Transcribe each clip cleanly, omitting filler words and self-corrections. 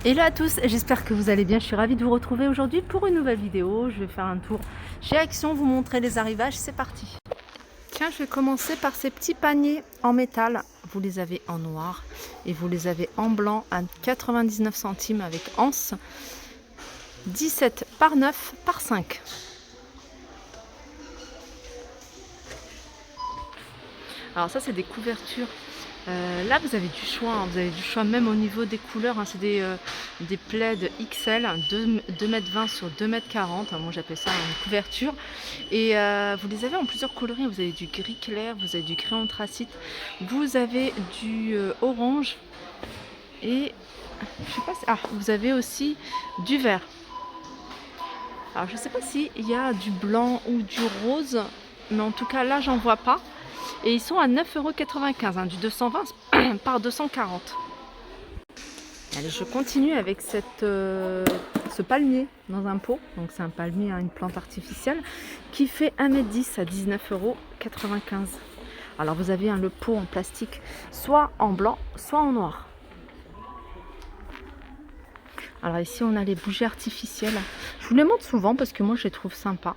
Hello à tous, j'espère que vous allez bien. Je suis ravie de vous retrouver aujourd'hui pour une nouvelle vidéo. Je vais faire un tour chez Action, vous montrer les arrivages, c'est parti. Tiens, je vais commencer par ces petits paniers en métal. Vous les avez en noir et vous les avez en blanc à 99 centimes avec anse. 17 par 9 par 5. Alors ça, c'est des couvertures. Là, vous avez du choix, hein. Vous avez du choix même au niveau des couleurs, hein. C'est des plaids XL, 2,20 m sur 2,40 m. Moi, j'appelle ça une couverture. Et vous les avez en plusieurs coloris. Vous avez du gris clair, vous avez du gris anthracite, vous avez du orange et je sais pas si... vous avez aussi du vert. Alors, je sais pas s'il y a du blanc ou du rose, mais en tout cas, là, j'en vois pas. Et ils sont à 9,95 €, hein, du 220 par 240. Allez, je continue avec ce palmier dans un pot. Donc c'est un palmier, hein, une plante artificielle qui fait 1,10 m à 19,95 €. Alors vous avez, hein, le pot en plastique, soit en blanc, soit en noir. Alors ici on a les bougies artificielles. Je vous les montre souvent parce que moi je les trouve sympas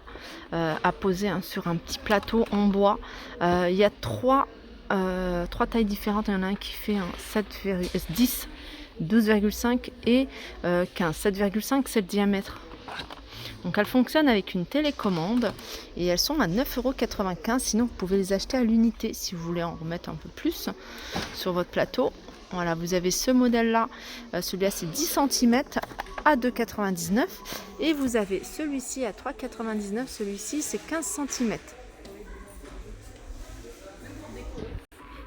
à poser, hein, sur un petit plateau en bois. Il y a trois tailles différentes. Il y en a un qui fait un 10, 12,5 et 15. 7,5 c'est le diamètre. Donc elles fonctionnent avec une télécommande et elles sont à 9,95 €. Sinon vous pouvez les acheter à l'unité si vous voulez en remettre un peu plus sur votre plateau. Voilà, vous avez ce modèle-là, celui-là c'est 10 cm à 2,99 € et vous avez celui-ci à 3,99 €, celui-ci c'est 15 cm.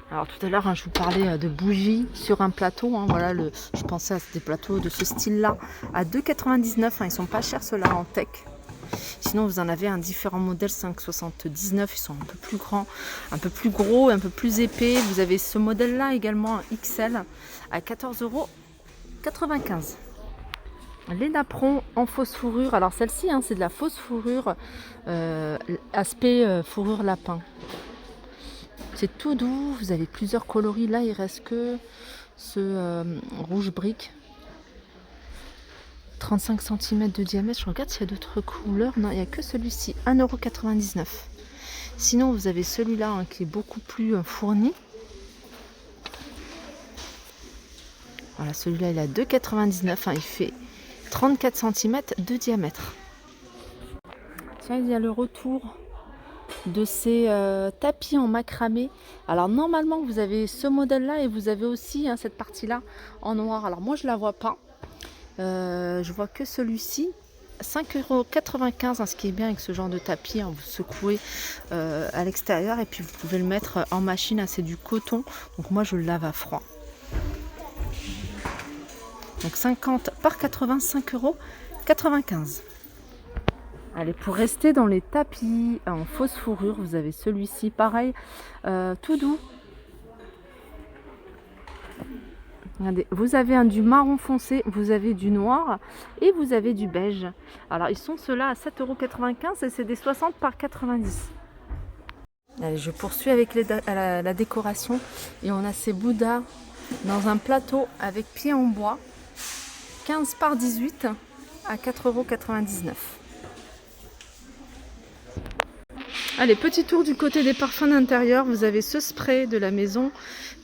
Alors tout à l'heure, hein, je vous parlais de bougies sur un plateau, hein, voilà, je pensais à des plateaux de ce style-là à 2,99 €, hein, ils sont pas chers ceux-là en tech. Sinon vous en avez un différent modèle 5,79 €, ils sont un peu plus grands, un peu plus gros, un peu plus épais. Vous avez ce modèle là également, un XL à 14,95 €. Les napperons en fausse fourrure, alors celle-ci, hein, c'est de la fausse fourrure, aspect fourrure lapin. C'est tout doux, vous avez plusieurs coloris. Là il reste que ce rouge brique, 35 cm de diamètre. Je regarde s'il y a d'autres couleurs. Non, il n'y a que celui-ci, 1,99 €. Sinon, vous avez celui-là, hein, qui est beaucoup plus fourni. Voilà, celui-là, il a 2,99 €. Hein, il fait 34 cm de diamètre. Tiens, il y a le retour de ces tapis en macramé. Alors, normalement, vous avez ce modèle-là et vous avez aussi, hein, cette partie-là en noir. Alors, moi, je ne la vois pas. Je vois que celui-ci, 5,95 €, hein, ce qui est bien avec ce genre de tapis, hein, vous secouez à l'extérieur et puis vous pouvez le mettre en machine, hein, c'est du coton, donc moi je le lave à froid. Donc 50 par 80, 5,95 €. Allez, pour rester dans les tapis en fausse fourrure, vous avez celui-ci, pareil, tout doux. Regardez, vous avez du marron foncé, vous avez du noir et vous avez du beige. Alors ils sont ceux-là à 7,95 € et c'est des 60 par 90. Allez, je poursuis avec la décoration et on a ces bouddhas dans un plateau avec pied en bois, 15 par 18 à 4,99 €. Allez, petit tour du côté des parfums d'intérieur. Vous avez ce spray de la maison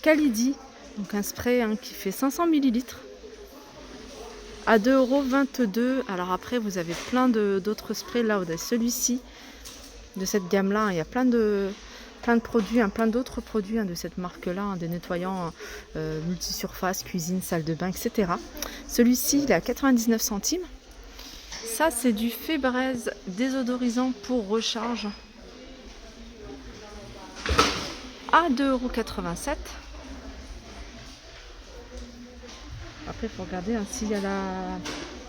Kalidi. Donc un spray, hein, qui fait 500 ml à 2,22 €. Alors après vous avez plein d'autres sprays. Là vous avez celui-ci de cette gamme là, hein. Il y a plein de produits, hein, plein d'autres produits, hein, de cette marque là, hein, des nettoyants multisurface, cuisine, salle de bain, etc. Celui-ci il est à 99 centimes. Ça c'est du Febreze désodorisant pour recharge à 2,87 €. Après, il faut regarder, hein, s'il y a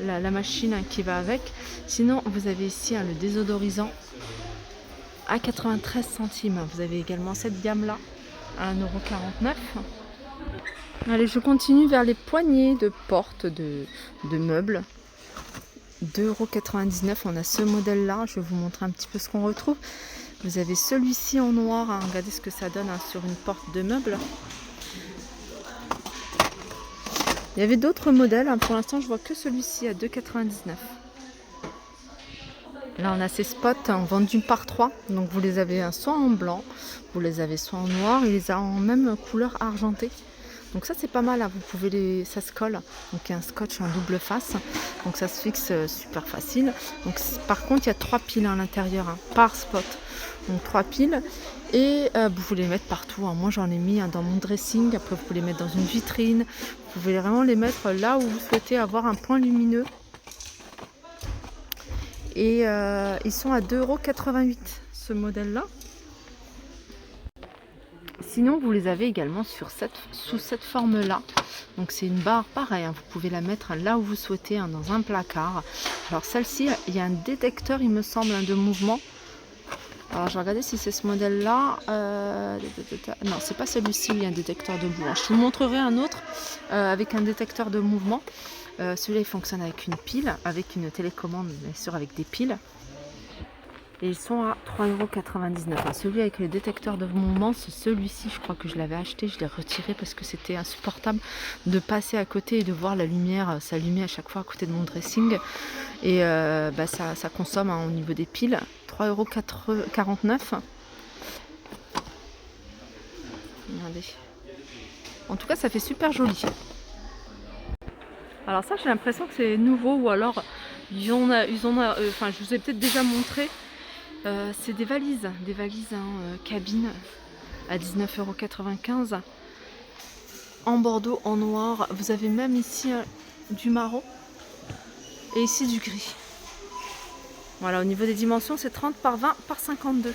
la machine, hein, qui va avec. Sinon, vous avez ici, hein, le désodorisant à 93 centimes. Vous avez également cette gamme-là à 1,49 €. Allez, je continue vers les poignées de porte de meubles. 2,99 €. On a ce modèle-là. Je vais vous montrer un petit peu ce qu'on retrouve. Vous avez celui-ci en noir, hein. Regardez ce que ça donne, hein, sur une porte de meubles. Il y avait d'autres modèles, hein. Pour l'instant je vois que celui-ci à 2,99 €. Là on a ces spots, hein, vendus par 3, donc vous les avez soit en blanc, vous les avez soit en noir, et les a en même couleur argentée. Donc ça c'est pas mal, hein. Vous pouvez ça se colle, donc il y a un scotch en double face, donc ça se fixe super facile. Donc par contre il y a 3 piles à l'intérieur, hein, par spot, donc 3 piles, et vous pouvez les mettre partout, hein. Moi j'en ai mis, hein, dans mon dressing, après vous pouvez les mettre dans une vitrine, vous pouvez vraiment les mettre là où vous souhaitez avoir un point lumineux. Et ils sont à 2,88 € ce modèle là. Sinon vous les avez également sous cette forme là. Donc c'est une barre pareil, hein, vous pouvez la mettre là où vous souhaitez, hein, dans un placard. Alors celle-ci, il y a un détecteur il me semble, hein, de mouvement. Alors je vais regarder si c'est ce modèle là. Non, c'est pas celui-ci où il y a un détecteur de mouvement. Je vous montrerai un autre avec un détecteur de mouvement. Celui-là il fonctionne avec une pile, avec une télécommande bien sûr, avec des piles. Et ils sont à 3,99 €. Celui avec le détecteur de mouvement, c'est celui-ci, je crois que je l'avais acheté, je l'ai retiré parce que c'était insupportable de passer à côté et de voir la lumière s'allumer à chaque fois à côté de mon dressing. Et ça consomme, hein, au niveau des piles. 3,49 €. Regardez. En tout cas, ça fait super joli. Alors ça, j'ai l'impression que c'est nouveau, ou alors je vous ai peut-être déjà montré. C'est des valises, hein, cabine à 19,95 € en bordeaux, en noir. Vous avez même ici du marron et ici du gris. Voilà, au niveau des dimensions, c'est 30 par 20 par 52.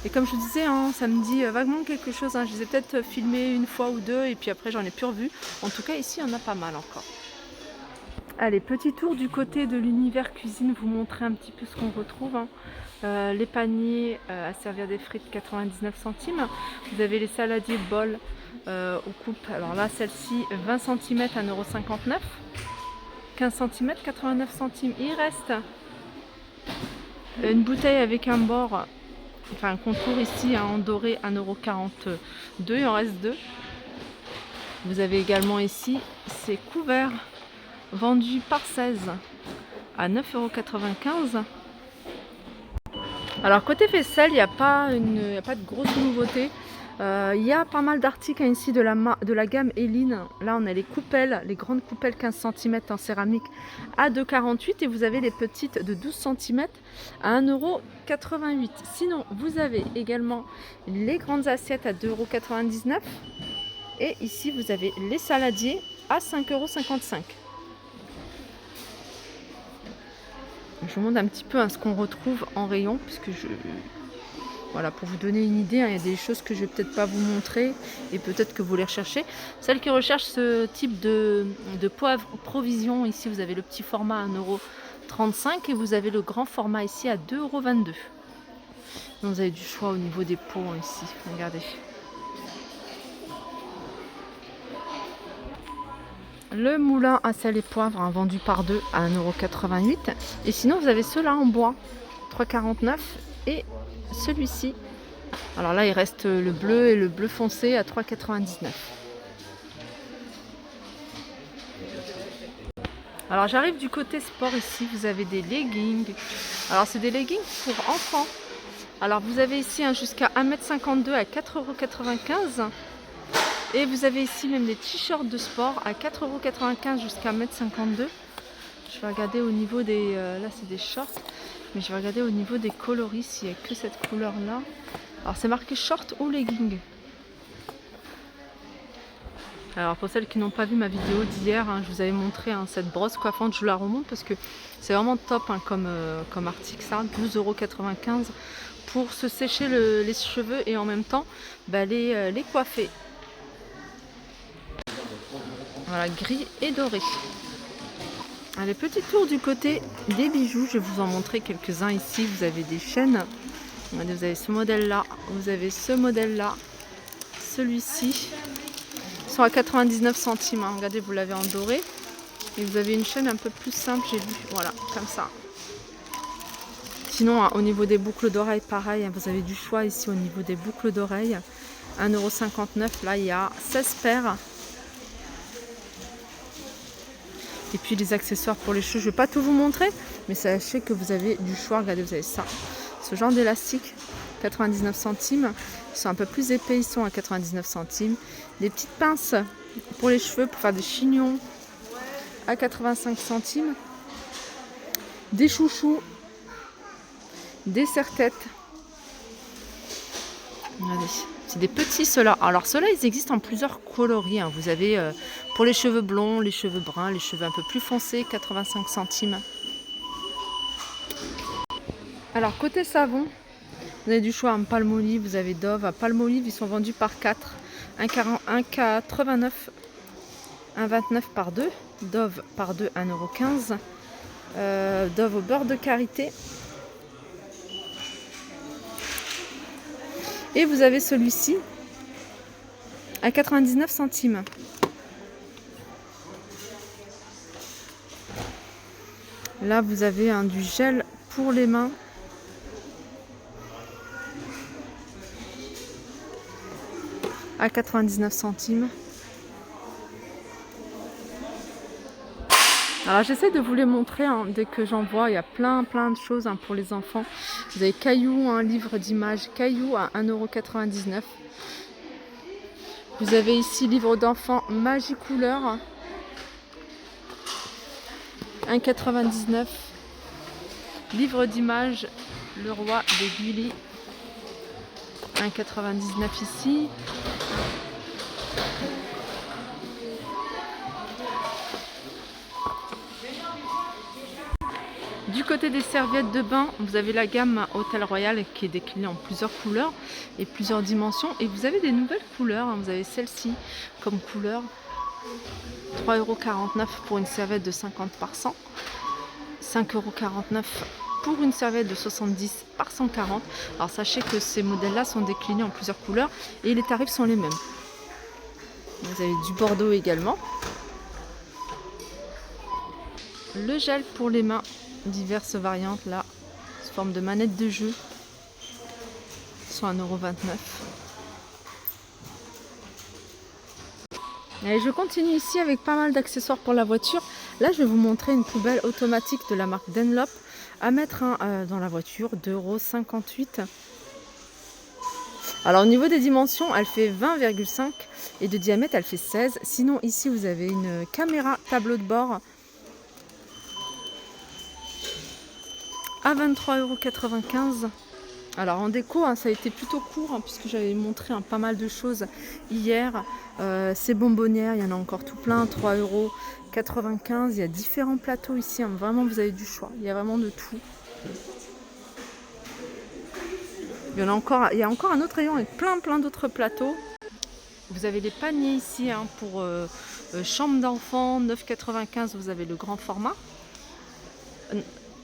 Et comme je vous disais, hein, ça me dit vaguement quelque chose, hein. Je les ai peut-être filmés une fois ou deux et puis après j'en ai plus revu. En tout cas ici, il y en a pas mal encore. Allez, petit tour du côté de l'univers cuisine, vous montrer un petit peu ce qu'on retrouve, hein. Les paniers à servir des frites 99 centimes. Vous avez les saladiers bol aux coupes. Alors là, celle-ci 20 cm à 1,59 €. 15 cm 89 centimes. Il reste une bouteille avec un bord, enfin un contour ici, hein, en doré, 1,42 €. Il en reste 2. Vous avez également ici ces couverts vendus par 16 à 9,95 €. Alors côté vaisselle, il n'y a pas de grosse nouveauté. Il y a pas mal d'articles, hein, ici de la gamme Eline. Là on a les coupelles, les grandes coupelles 15 cm en céramique à 2,48 € et vous avez les petites de 12 cm à 1,88 €. Sinon vous avez également les grandes assiettes à 2,99 € et ici vous avez les saladiers à 5,55 €. Je vous montre un petit peu, hein, ce qu'on retrouve en rayon, puisque voilà, pour vous donner une idée, hein, il y a des choses que je vais peut-être pas vous montrer et peut-être que vous les recherchez. Celles qui recherchent ce type de poivre provision, ici vous avez le petit format à 1,35 € et vous avez le grand format ici à 2,22 €. Donc vous avez du choix au niveau des pots, hein, ici, regardez. Le moulin à sel et poivre, hein, vendu par 2 à 1,88 €. Et sinon vous avez ceux-là en bois, 3,49 € et celui-ci. Alors là il reste le bleu et le bleu foncé à 3,99 €. Alors j'arrive du côté sport ici, vous avez des leggings. Alors c'est des leggings pour enfants. Alors vous avez ici, hein, jusqu'à 1,52 m à 4,95 € et vous avez ici même des t-shirts de sport à 4,95 € jusqu'à 1,52 m. Je vais regarder au niveau des... là c'est des shorts, mais je vais regarder au niveau des coloris s'il n'y a que cette couleur là. Alors c'est marqué short ou legging. Alors pour celles qui n'ont pas vu ma vidéo d'hier, hein, je vous avais montré, hein, cette brosse coiffante, je vous la remonte parce que c'est vraiment top, hein, comme article, ça, 12,95 € pour se sécher les cheveux et en même temps les coiffer. Voilà, gris et doré. Allez, petit tour du côté des bijoux, je vais vous en montrer quelques-uns ici. Vous avez des chaînes, vous avez ce modèle là, vous avez ce modèle là, celui-ci. Ils sont à 99 centimes, hein. Regardez, vous l'avez en doré. Et vous avez une chaîne un peu plus simple, j'ai vu, voilà, comme ça. Sinon, hein, au niveau des boucles d'oreilles, pareil, hein, vous avez du choix ici au niveau des boucles d'oreilles. 1,59 €, là il y a 16 paires. Et puis les accessoires pour les cheveux, je ne vais pas tout vous montrer, mais sachez que vous avez du choix. Regardez, vous avez ça. Ce genre d'élastique, 99 centimes. Ils sont un peu plus épais, ils sont à 99 centimes. Des petites pinces pour les cheveux, pour faire des chignons, à 85 centimes. Des chouchous, des serre-têtes. Regardez, c'est des petits ceux-là. Alors ceux-là, ils existent en plusieurs coloris. Hein. Vous avez pour les cheveux blonds, les cheveux bruns, les cheveux un peu plus foncés, 85 centimes. Alors côté savon, vous avez du choix en Palmolive, vous avez Dove. À Palmolive, ils sont vendus par 4. 1,89 1,29 par 2. Dove par 2, 1,15 €. Dove au beurre de karité. Et vous avez celui-ci à 99 centimes. Là, vous avez du gel pour les mains. À 99 centimes. Alors j'essaie de vous les montrer dès que j'en vois. Il y a plein de choses pour les enfants. Vous avez Caillou, un livre d'images Caillou à 1,99 €. Vous avez ici livre d'enfants Magicouleur, 1,99 €. Livre d'images Le Roi des Gulli, 1,99 € ici. Du côté des serviettes de bain, vous avez la gamme Hôtel Royal qui est déclinée en plusieurs couleurs et plusieurs dimensions. Et vous avez des nouvelles couleurs. Vous avez celle-ci comme couleur, 3,49 € pour une serviette de 50 par 100. 5,49 € pour une serviette de 70 par 140. Alors sachez que ces modèles-là sont déclinés en plusieurs couleurs et les tarifs sont les mêmes. Vous avez du Bordeaux également. Le gel pour les mains, diverses variantes là, sous forme de manette de jeu, sont à 1,29 €. Et je continue ici avec pas mal d'accessoires pour la voiture. Là, je vais vous montrer une poubelle automatique de la marque Dunlop à mettre dans la voiture, 2,58 €. Alors au niveau des dimensions, elle fait 20,5 et de diamètre, elle fait 16. Sinon, ici, vous avez une caméra tableau de bord à 23,95 €. Alors en déco, ça a été plutôt court puisque j'avais montré pas mal de choses hier. Ces bonbonnières, il y en a encore tout plein, 3,95 €. Il y a différents plateaux ici, vraiment vous avez du choix. Il y a vraiment de tout. Il y a encore un autre rayon avec plein d'autres plateaux. Vous avez les paniers ici pour chambre d'enfant, 9,95 €. Vous avez le grand format.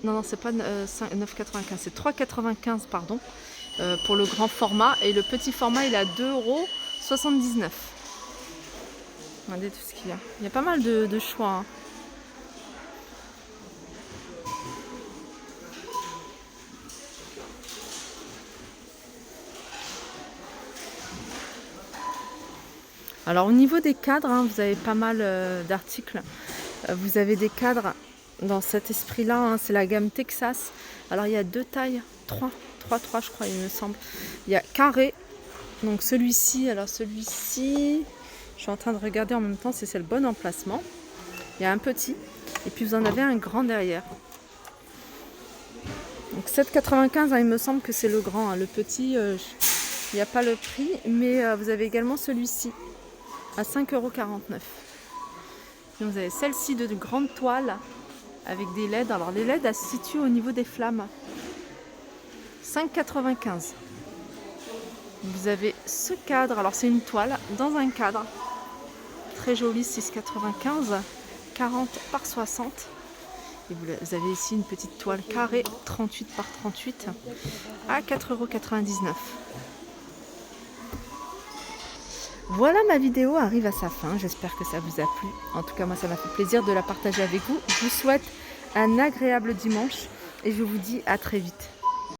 Non, c'est pas 9,95 €, c'est 3,95 € pardon, pour le grand format. Et le petit format, il est à 2,79 €. Regardez tout ce qu'il y a. Il y a pas mal de choix. Alors au niveau des cadres, vous avez pas mal d'articles. Vous avez des cadres dans cet esprit-là, c'est la gamme Texas. Alors il y a deux tailles, 3 je crois il me semble. Il y a carré, donc celui-ci, je suis en train de regarder en même temps si c'est le bon emplacement. Il y a un petit, et puis vous en avez un grand derrière. Donc 7,95 €, il me semble que c'est le grand. Le petit, il n'y a pas le prix, mais vous avez également celui-ci à 5,49 €. Vous avez celle-ci de grande toile avec des LED. Alors les LED, elles se situent au niveau des flammes. 5,95 €. Vous avez ce cadre. Alors c'est une toile dans un cadre. Très joli, 6,95 €. 40 par 60. Et vous avez ici une petite toile carrée, 38 par 38 à 4,99 €. Voilà, ma vidéo arrive à sa fin, j'espère que ça vous a plu. En tout cas, moi ça m'a fait plaisir de la partager avec vous. Je vous souhaite un agréable dimanche et je vous dis à très vite.